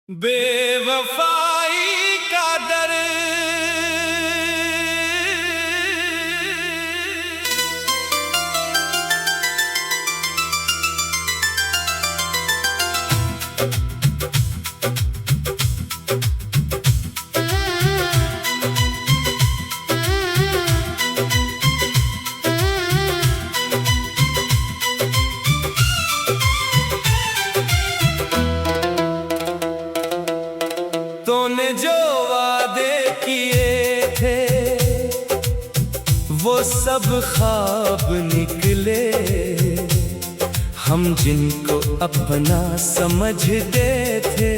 बेवफाई का दर तूने जो वादे किए थे वो सब ख्वाब निकले। हम जिनको अपना समझते थे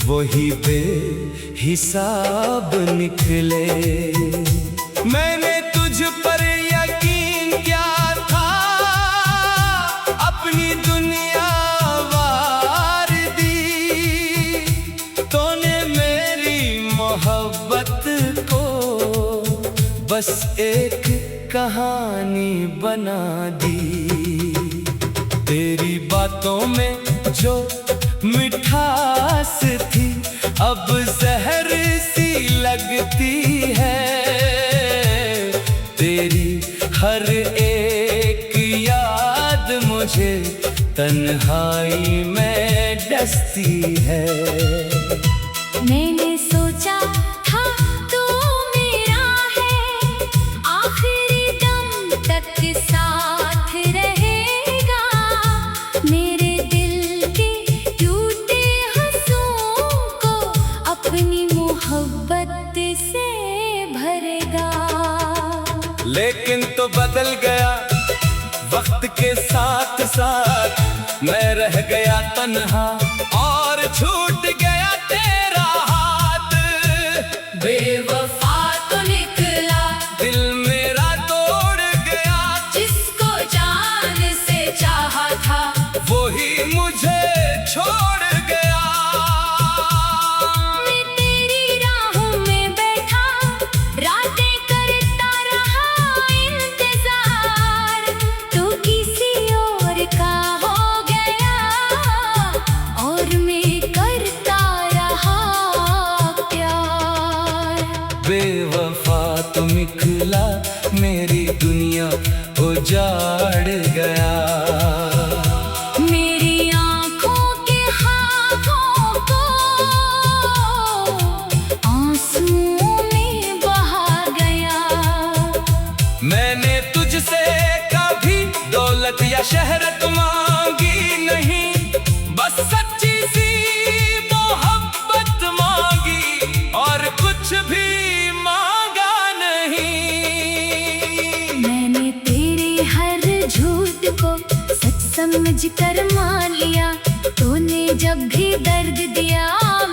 वही बेहिसाब निकले। मैंने तुझ पर यकीन किया था, अपनी दुनिया वार दी। तूने मेरी मोहब्बत को बस एक कहानी बना दी। तेरी बातों में जो मिठास थी अब जहर सी लगती है। तेरी हर एक याद मुझे तन्हाई में डसती है। मैंने सोचा था तू मेरा है, आखिरी दम तक साथ रहेगा। मेरे दिल के टूटे हंसुओं को अपनी मोहब्बत से भरेगा। लेकिन तो बदल गया वक्त के साथ साथ, मैं रह गया तन्हा और छूट गया तेरा हाथ। बेवफा तो निकला, दिल मेरा तोड़ गया। जिसको जान से चाहा था वही मुझे छोड़ गया। मैं तेरी राहों में बैठा, रातें करता रहा इंतजार। तू किसी और का हो गया और मैं करता रहा प्यार। बेवफा तुम निकला, मेरी दुनिया उजाड़ गया। मेरी आँखों के ख्वाबों को आंसुओं में बहा गया। मैंने तुझसे कभी दौलत या शहरत मांगी नहीं, बस सच्ची सी मोहब्बत मांगी और कुछ भी मांगा नहीं। मैंने तेरे हर झूठ को सच समझ कर मान लिया। तूने जब भी दर्द दिया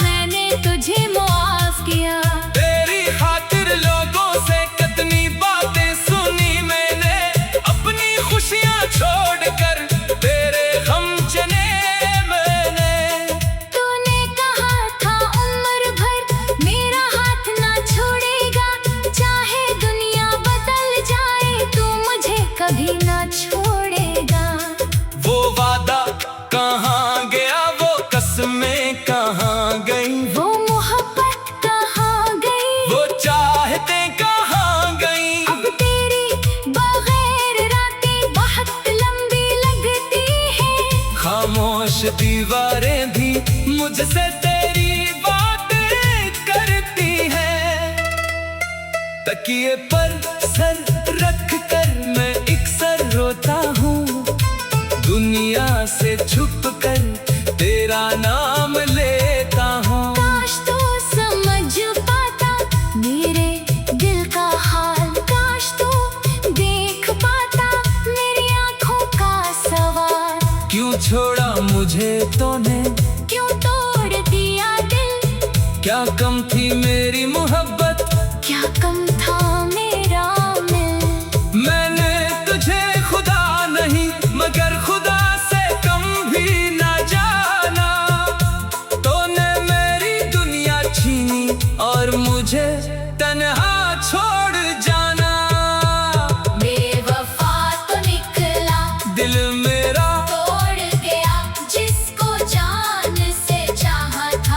मैंने तुझे मुआफ किया। तेरी खातिर लोगों से कितनी बातें सुनी मैंने, अपनी खुशियां छोड़कर तेरे गम चने मैंने। तूने कहा था उम्र भर मेरा हाथ ना छोड़ेगा, चाहे दुनिया बदल जाए तू मुझे कभी ना छोड़ेगा। वो वादा कहाँ गया, वो कसमें कहाँ गई, वो मोहब्बत कहाँ गई, वो चाहते कहाँ गई। अब तेरी बगैर रातें बहुत लंबी लगती है। खामोश दीवारें भी मुझसे तेरी बातें करती हैं। तकिए पर सर रख कर मैं अक्सर रोता हूँ, दुनिया से छुप कर तेरा नाम लेता हूँ। काश तू समझ पाता मेरे दिल का हाल, काश तू देख पाता मेरी आँखों का सवाल। क्यों छोड़ा मुझे तूने, क्यों तोड़ दिया दिल, क्या कम थी मेरी मोहब्बत, क्या कम था मेरा मिल। मैंने तुझे खुदा नहीं मगर खुदा से कम भी ना जाना। तूने मेरी दुनिया छीनी और मुझे तन्हा छोड़ जाना। बेवफा तो निकला, दिल मेरा तोड़ गया जिसको जान से चाहा था।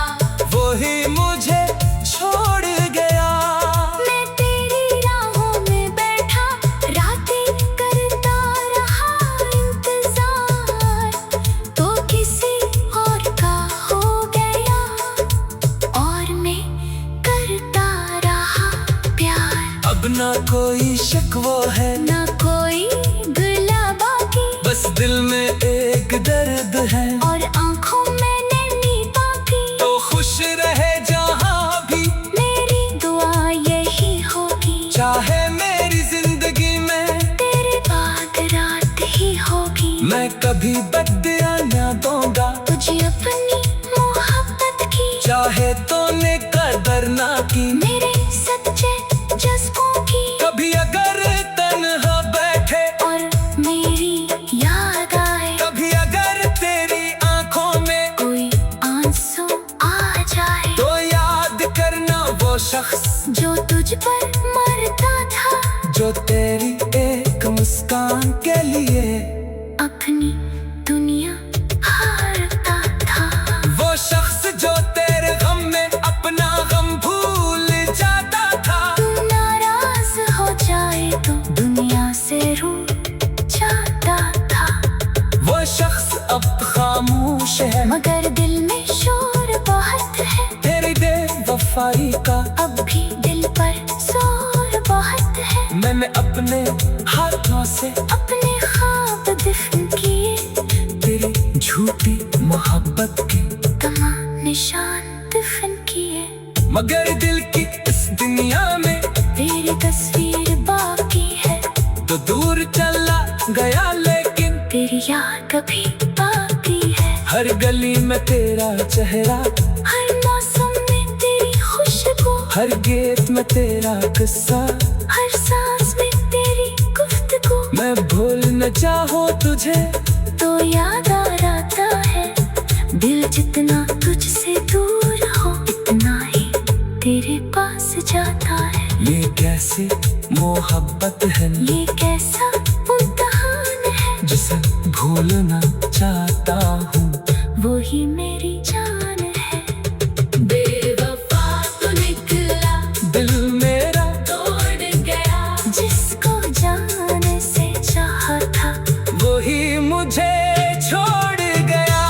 कभी बदला ना दूंगा तुझे अपनी मोहब्बत की, चाहे तूने कदर ना की मेरे सच्चे जज्बों की। कभी अगर तन्हा बैठे और मेरी याद आए, कभी अगर तेरी आंखों में कोई आंसू आ जाए, तो याद करना वो शख्स जो तुझ पर मरता था, जो तेरी एक मुस्कान के लिए अपनी दुनिया हारता था। वो शख्स जो तेरे गम में अपना गम भूल जाता था। तू नाराज हो जाए तो दुनिया से रूठ जाता था। वो शख्स अब खामोश है, मगर दिल में शोर बहुत है। तेरी बेवफाई का अब भी दिल पर जोर बहुत है। मैंने अपने हाथों से अपने ख्वाब दफन किए, तेरी झूठी मोहब्बत के तमाम निशान दफन किए। मगर दिल की इस दुनिया में तेरी तस्वीर बाकी है, तो दूर चला गया लेकिन तेरी याद कभी बाकी है। हर गली में तेरा चेहरा, हर मौसम में तेरी खुशबू, हर गीत में तेरा किस्सा, हर सांस में तेरी गुफ्तगू। मैं भूल न चाहूं तुझे तो याद आ आता है, दिल जितना तुझसे दूर हो इतना ही तेरे पास जाता है। ये कैसी मोहब्बत है, ये कैसा इम्तिहान है, जिसे भूलना चाहता हूँ वो ही मेरी जान है। बेवफा तो निकला, दिल मेरा तोड़ गया, जिसको जाने से चाहा था, वही मुझे छोड़ गया।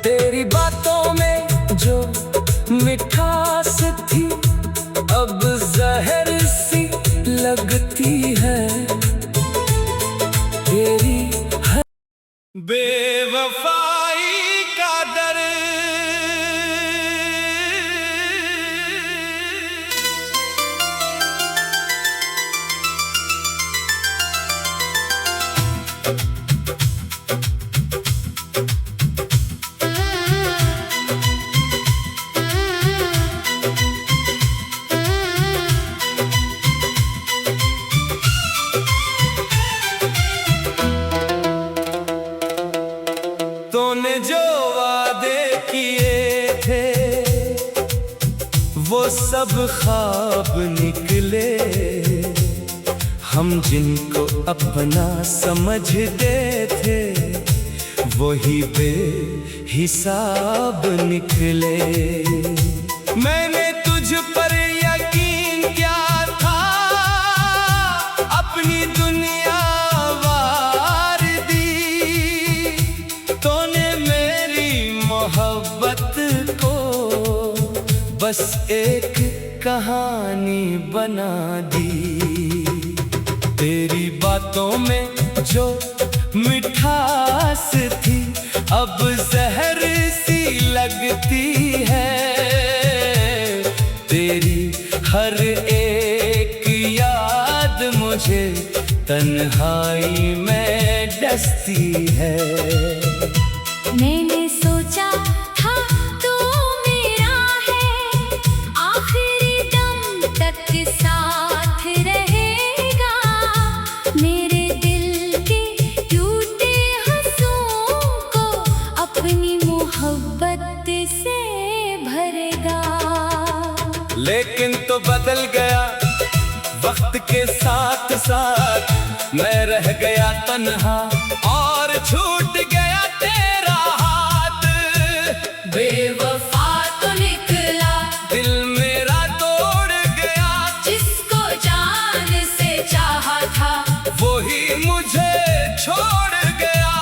तेरी बातों में जो मिठास थी अब जहर सी लगती है। तेरी हर बेवफाई का दर्द तूने जो वादे किए थे वो सब ख्वाब निकले। हम जिनको अपना समझते थे वही बेहिसाब निकले। मैंने तुझ पर यकीन किया था, अपनी दुनिया वार दी। तूने मेरी मोहब्बत को बस एक कहानी बना दी। तेरी बातों में जो मिठास थी अब जहर सी लगती है। तेरी हर एक याद मुझे तन्हाई में डसती है। मैंने सोचा था तू मेरा है, आखिरी दम तक साथ रहेगा। मेरे दिल के टूटे हंसुओं को अपनी मोहब्बत से भरेगा। लेकिन तो बदल गया वक्त के साथ साथ, मैं रह गया तन्हा और छूट गया तेरा हाथ। बेवफा तो निकला, दिल मेरा तोड़ गया, जिसको जान से चाहा था, वही मुझे छोड़ गया।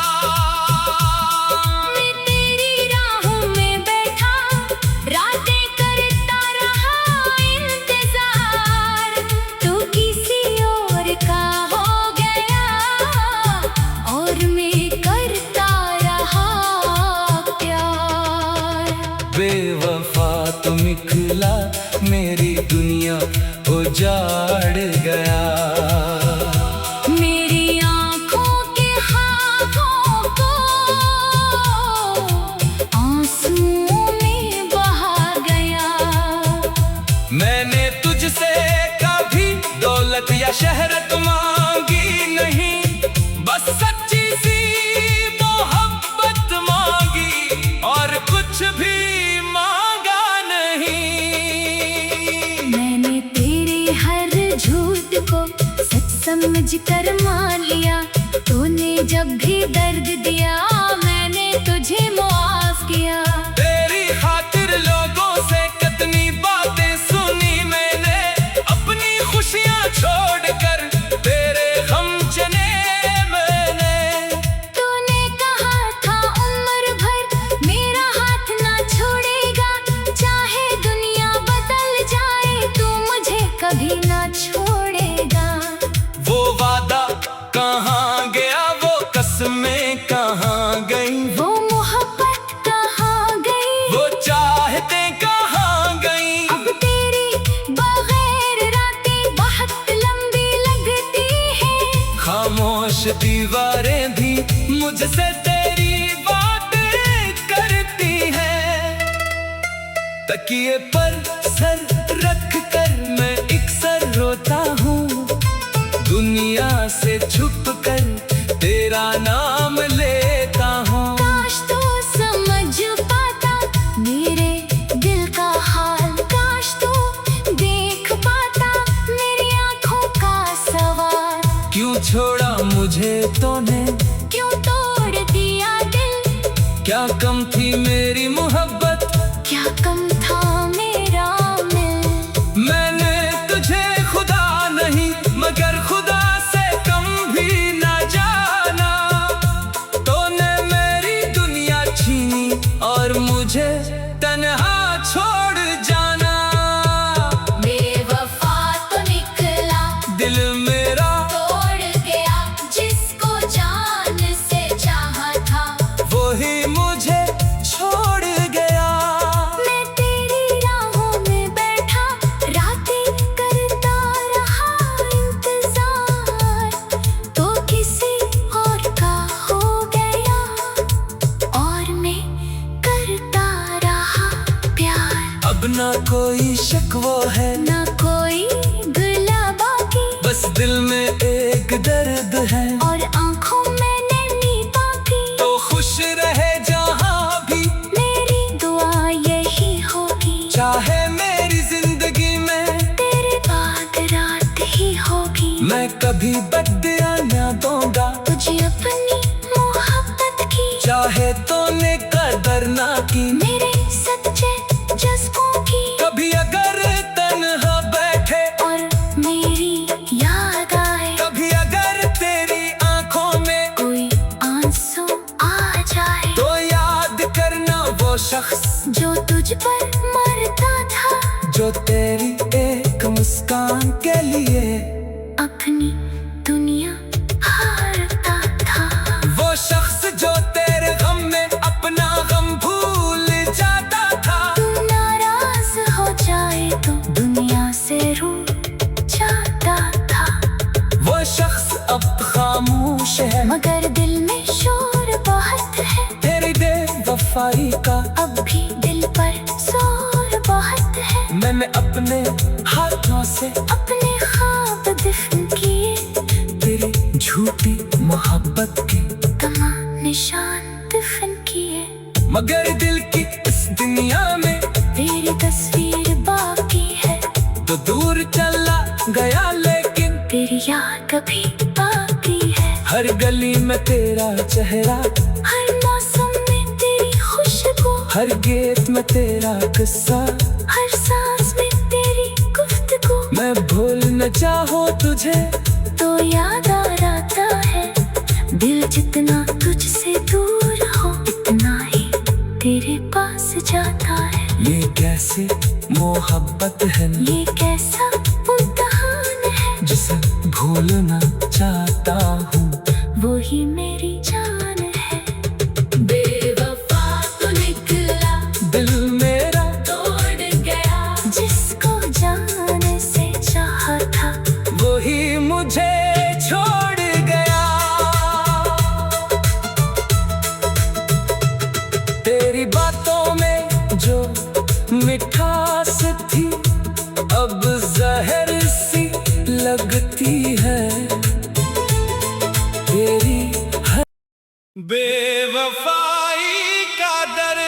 मैं तेरी राहों में बैठा, रातें करता रहा इंतजार। तू किसी और का हो गया और मैं करता रहा प्यार। बेवफा तुम निकला, मेरी दुनिया उजाड़ गया। समझ कर मान लिया। तूने जब भी दर्द दिया मैंने तुझे मुआफ किया। तेरी खातिर लोगों से कितनी बातें सुनी मैंने, अपनी खुशियाँ छोड़कर तेरे गम चने मैंने। तूने कहा था उम्र भर मेरा हाथ ना छोड़ेगा, चाहे दुनिया बदल जाए तू मुझे कभी ना छोड़ेगा। वो वादा कहाँ गया, वो कसमें कहाँ गई, वो मोहब्बत कहाँ गई, वो चाहतें कहाँ गई। अब तेरी बगैर रातें बहुत लंबी लगती हैं। खामोश दीवारें भी मुझसे तेरी बातें करती हैं। तकिए पर सर रख कर मैं अक्सर रोता हूँ, दुनिया से छुप कर तेरा नाम लेता हूँ। काश तू समझ पाता मेरे दिल का हाल, काश तू देख पाता मेरी आंखों का सवाल। क्यों छोड़ा मुझे तूने, क्यों तोड़ दिया दिल, क्या कम थी मेरी मोहब्बत, क्या कम था मेरा मिल। मैंने तुझे खुदा नहीं मगर खुदा से कम भी ना जाना। तूने मेरी दुनिया छीनी और मुझे तन्हा छोड़ जाना। बेवफा तो निकला दिल मेरा तोड़ गया, जिसको जान से चाहा था वही मुझे छोड़ गया। मैं तेरी राहों में बैठा रातें करता रहा इंतजार, तो किसी और का हो गया और मैं करता रहा प्यार। अब ना कोई शिकवा है ना कोई गिला बाकी, बस दिल में एक दर्द है और आंखों में नैनी बाकी। तो खुश रहे जहाँ भी मेरी दुआ यही होगी, चाहे मेरी जिंदगी में तेरे बाद रात ही होगी। मैं कभी बदला ना दूंगा तुझे अपनी मोहब्बत की, चाहे तूने कदर ना की मेरे सच्चे जज्बों की। कभी अगर तन्हा बैठे और मेरी याद आए, कभी अगर तेरी आंखों में कोई आंसू आ जाए, तो याद करना वो शख्स जो तुझ पर मरता था, जो तेरी एक मुस्कान के लिए अपनी दुनिया हारता था। वो शख्स जो तेरे गम में अपना गम भूल जाता था। तू नाराज हो जाए तो दुनिया से रूठ जाता था, वो शख्स अब खामोश है मगर दिल में शोर बहुत है। तेरी बेवफाई का अब भी दिल पर जोर बहुत है। मैंने अपने हाथों से अपने ख्वाब दफन किए, तेरी झूठी मोहब्बत के तमाम निशान दफन किए, मगर दिल की इस दुनिया में तेरी तस्वीर बाकी है। तो दूर चला गया लेकिन तेरी याद कभी बाकी है। हर गली में तेरा चेहरा, हर मौसम में तेरी खुशबू, हर गीत में तेरा किस्सा, हर सांस में तेरी गुफ्तगू। मैं भूल न चाहूँ तुझे तो याद आ आता है, दिल जितना तुझसे दूर हो इतना ही तेरे पास जाता है। ये कैसे मोहब्बत है, ये कैसा इम्तिहान है, जिसे भूलना चाहता हूँ वो ही मेरी जान है। बेवफा तो निकला दिल मेरा तोड़ गया, जिसको जान से चाहा था वही मुझे छोड़ गया। तेरी बातों में जो मिठास थी अब जहर सी लगती है। तेरी हर बेवफाई का दर्द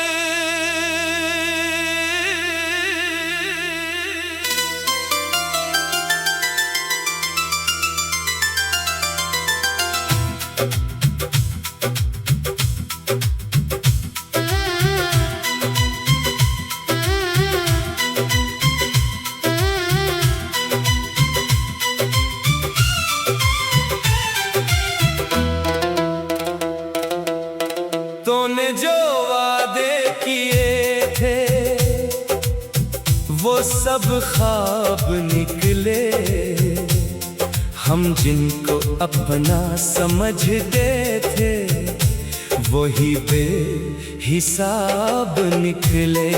तूने जो वादे किए थे वो सब ख्वाब निकले। हम जिनको अपना समझते थे वही बेहिसाब निकले।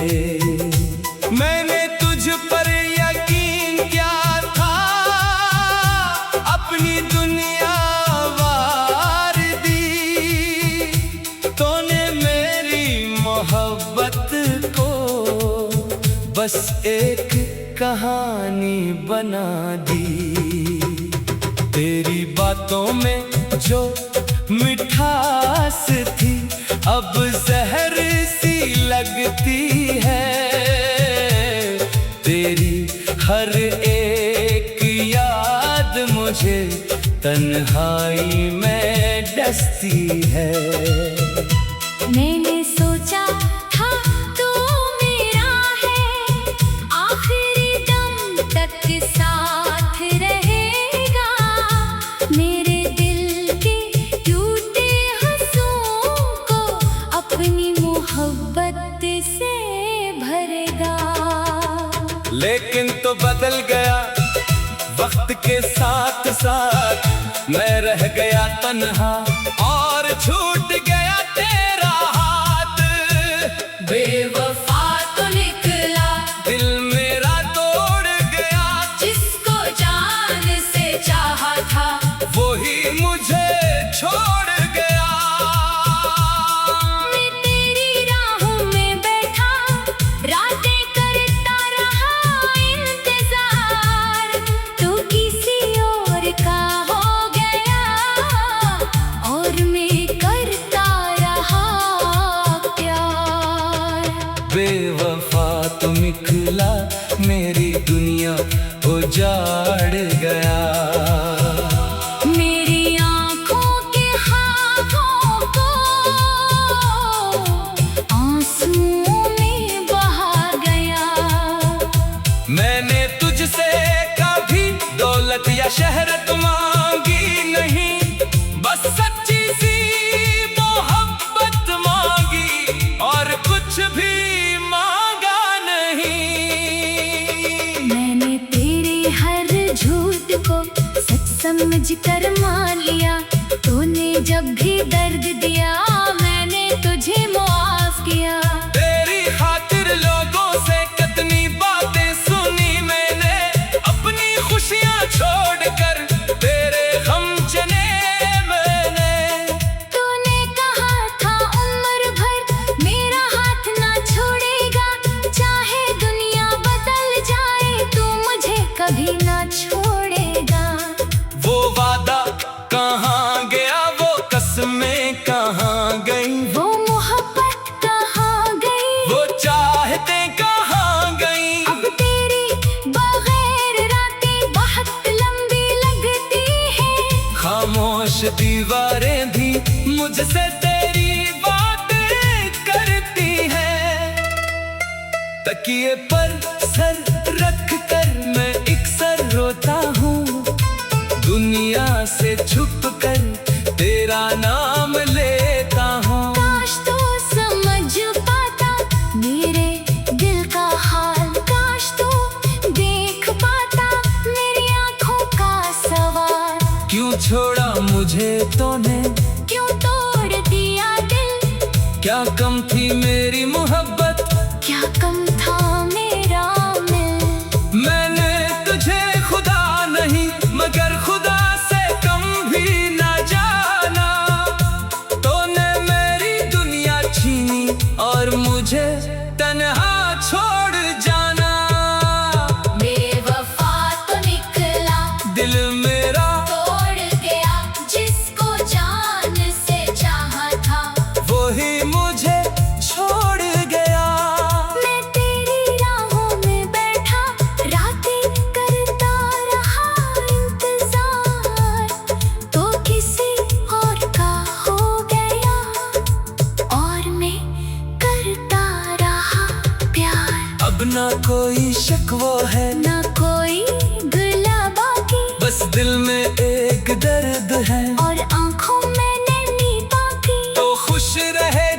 मैंने तुझ पर यकीन किया था, अपनी दुनिया वार दी। तूने मेरी मोहब्बत को बस एक कहानी बना दी। तेरी बातों में जो मिठास थी अब जहर सी लगती है। तेरी हर एक याद मुझे तन्हाई में डसती है। मैंने सोचा था तू मेरा है, आखिरी दम तक साथ रहेगा। मेरे दिल के टूटे हंसुओं को अपनी मोहब्बत से भरेगा। लेकिन तो बदल गया वक्त के साथ साथ, मैं रह गया तन्हा और छूट गया तेरा हाथ। बेवफा तो निकला, दिल मेरा तोड़ गया। जिसको जान से चाहा था वही मुझे छोड़ गया। मैं तेरी राहों में बैठा, रातें करता रहा इंतजार। तू किसी और का हो गया और मैं करता रहा प्यार। बेवफा तुम निकला, मेरी दुनिया उजाड़ गया। मेरी आँखों के हाथों को आंसुओं में बहा गया। मैंने तुझसे कभी दौलत या शहरत मांगी नहीं, बस सच्ची सी मोहब्बत मांगी और कुछ भी मांगा नहीं। मैंने तेरे हर झूठ को सच समझ कर मान लिया। तूने जब भी दर्द दिया मैंने तुझे मुआफ किया। तेरी खातिर लोगों से कितनी बातें सुनी मैंने, अपनी खुशियां छोड़कर तेरे गम चने मैंने। तूने कहा था उम्र भर मेरा हाथ ना छोड़ेगा, चाहे दुनिया बदल जाए तू मुझे कभी ना छोड़ेगा। वो वादा कहाँ गया, वो कसमें कहाँ गई, वो मोहब्बत कहाँ गई, वो चाहतें कहाँ गई। अब तेरी बगैर रातें बहुत लंबी लगती है। खामोश दीवारें भी मुझसे तेरी बातें करती हैं। तकिए पर सर रख कर मैं अक्सर रोता हूँ, दुनिया से छुप कर तेरा नाम लेता हूँ। काश तू समझ पाता मेरे दिल का हाल, काश तू देख पाता मेरी आँखों का सवाल। क्यों छोड़ा मुझे तूने, क्यों तोड़ दिया दिल, क्या कम थी मेरी मोहब्बत, क्या कम था मेरा मिल। मैंने तुझे खुदा नहीं मगर खुदा से कम भी ना जाना। तूने मेरी दुनिया छीनी और मुझे तन्हा छोड़ जाना। बेवफा तो निकला, दिल मेरा तोड़ गया। जिसको जान से चाहा था वही मुझे छोड़ गया। मैं तेरी राहों में बैठा, रातें करता रहा इंतजार। तो किसी और का हो गया और मैं करता रहा प्यार। अब ना कोई शक वो है, ना कोई गिला बाकी, बस दिल में एक दर्द है। और आंखों में नैनी बाकी। तो खुश रहे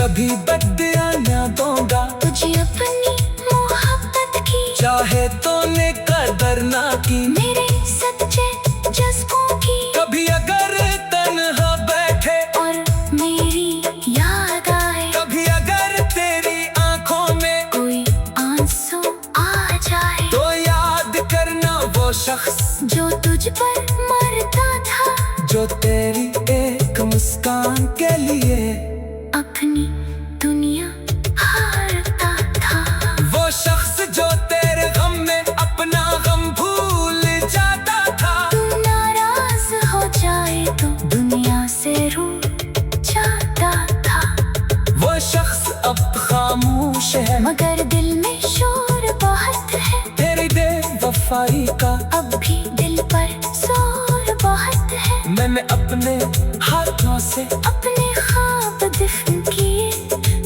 कभी बदला ना दूंगा तुझे अपनी मोहब्बत की, चाहे तूने कदर ना की मेरे सच्चे जज्बों की। कभी अगर तन्हा बैठे और मेरी याद आए, कभी अगर तेरी आंखों में कोई आंसू आ जाए, तो याद करना वो शख्स जो तुझ पर मरता था, जो तेरी एक मुस्कान के लिए अपनी दुनिया हारता था। वो शख्स जो तेरे गम में अपना गम भूल जाता था। तू नाराज हो जाए तो दुनिया से रूठ जाता था। वो शख्स अब खामोश है, मगर दिल में शोर बहुत है, तेरी बेवफाई का अब भी दिल पर जोर बहुत है। मैंने अपने हाथों से अपने ख्वाब दफन किए,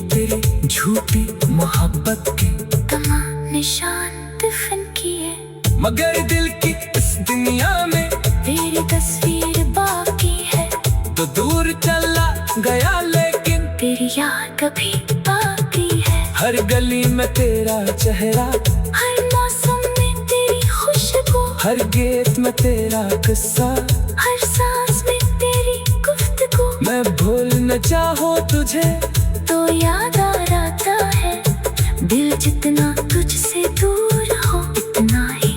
तेरी झूठी मोहब्बत के तमाम निशान दफन किए, मगर दिल की इस दुनिया में तेरी तस्वीर बाकी है। तो दूर चला गया लेकिन तेरी याद कभी बाकी है। हर गली में तेरा चेहरा, हर मौसम में तेरी खुशबू, हर गीत में तेरा किस्सा, हर सांस में तेरी गुफ्तगू। मैं भूल न चाहो तुझे तो याद आ रहा है, दिल जितना तुझसे दूर हो इतना ही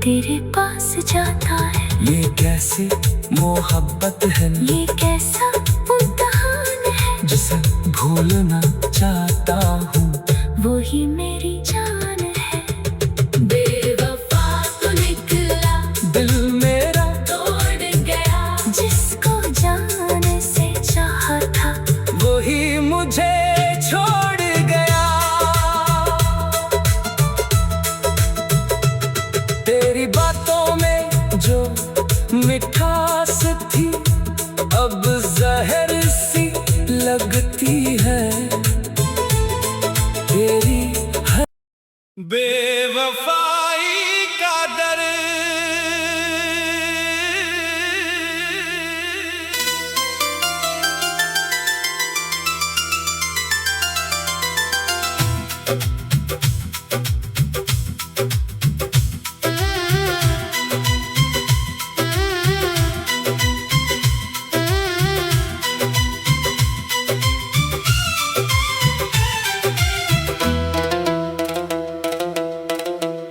तेरे पास जाता है। ये कैसी मोहब्बत है, ये कैसा इम्तिहान है, जिसे भूलना चाहता हूँ वो ही मेरी जान है। बेवफा तो निकला, दिल मेरा तोड़ गया, जिसको जाने से चाहा था, वही मुझे छोड़ गया। तेरी बातों में जो मिठास थी अब जहर सी लगती है। तेरी बेवफाई का दर्द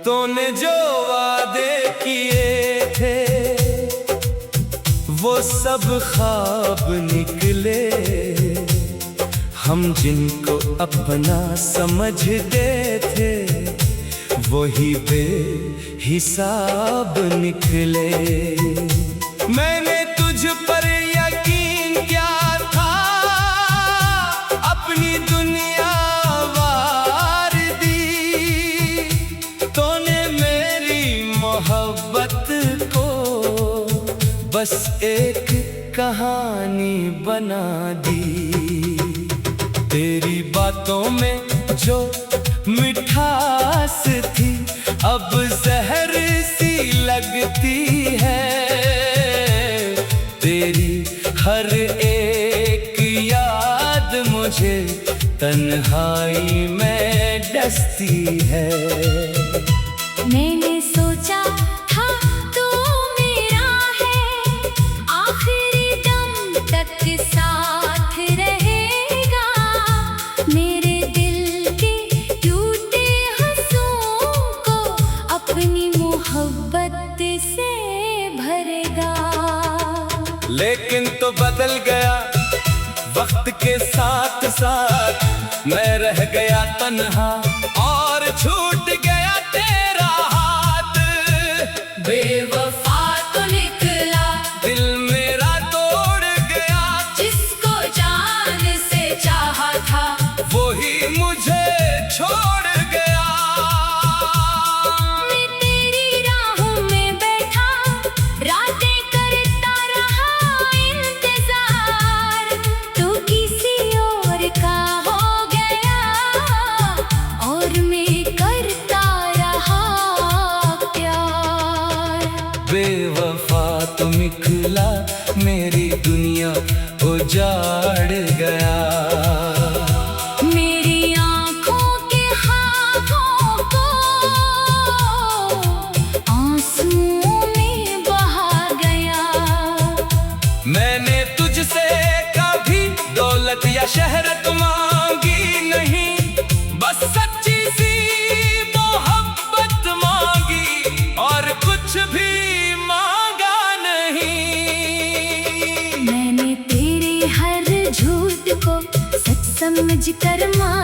तूने जो वादे किए थे वो सब ख्वाब निकले। हम जिनको अपना समझते थे वही बेहिसाब निकले। मैंने तुझ पर यकीन किया था, अपनी दुनिया वार दी। तूने मेरी मोहब्बत को बस एक कहानी बना दी। तेरी बातों में जो मिठास थी अब जहर सी लगती है। तेरी हर एक याद मुझे तन्हाई में डसती है। मैंने सोचा था तू मेरा है, आखिरी दम तक साथ रहेगा। मेरे दिल के टूटे हंसुओं को अपनी मोहब्बत से भरेगा। लेकिन तो बदल गया वक्त के साथ साथ, मैं रह गया तन्हा और छूट गया तेरा हाथ। बेवफा तो निकला, दिल मेरा तोड़ गया, जिसको जान से चाहा था वही मुझे छोड़ गया। मैं तेरी राहों में बैठा, रातें करता रहा इंतजार। तू किसी और का हो गया और मैं करता रहा प्यार। बेवफा तुम निकला, मेरी दुनिया उजाड़ गया। झूठ को सच समझ कर मान